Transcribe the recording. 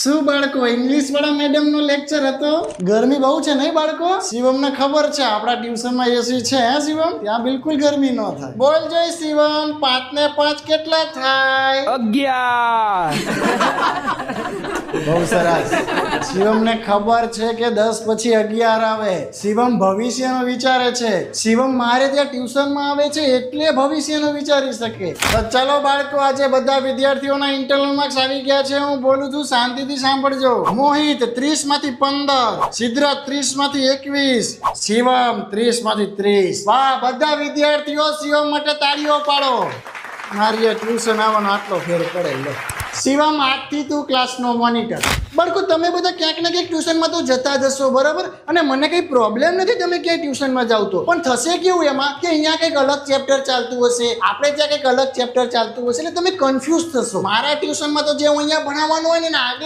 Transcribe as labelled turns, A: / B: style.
A: શું બાળકો ઇંગ્લિશ વાળા મેડમ નો લેક્ચર હતો? ગરમી બહુ છે નહીં બાળકો? શિવમ ને ખબર છે આપણા ટ્યુશન માં એસી છે હે શિવમ? ત્યાં બિલકુલ ગરમી ન થાય. બોલ જય શિવમ, 5 ને 5 કેટલા થાય?
B: 11.
A: બહુ સરસ. શિવમ ને ખબર છે કે 10 પછી 11 આવે. શિવમ ભવિષ્યનો વિચારે છે. શિવમ મારે ત્યાં ટ્યુશન માં આવે છે એટલે ભવિષ્યનો વિચારી શકે. તો ચલો બાળકો, આજે બધા વિદ્યાર્થીઓના ઇન્ટરનલ માર્ક્સ આવી ગયા છે. હું બોલું છું, શાંતિથી સાંભળજો. મોહિત 30 માંથી 15, સિદ્ધરાજ 30 માંથી 21, શિવમ 30 માંથી 30. વાહ, બધા વિદ્યાર્થીઓ શિવમ માટે તાળીઓ પાડો. મારી ટ્યુશન આવવાનો આટલો ફેર પડે. લે શિવમ, આજથી તું ક્લાસનો મોનિટર. બાળકો, તમે બધા ક્યાંક ને ક્યાંક ટ્યુશનમાં તો જતા જશો, બરાબર? અને મને કંઈ પ્રોબ્લેમ નથી તમે ક્યાંય ટ્યુશનમાં જાવ તો, પણ થશે કેવું એમાં કે અહીંયા કંઈક અલગ ચેપ્ટર ચાલતું હશે, આપણે ત્યાં કંઈક અલગ ચેપ્ટર ચાલતું હશે, એટલે તમે કન્ફ્યુઝ થશો. મારા ટ્યુશનમાં તો જે હું અહીંયા ભણાવવાનું હોય ને આગળ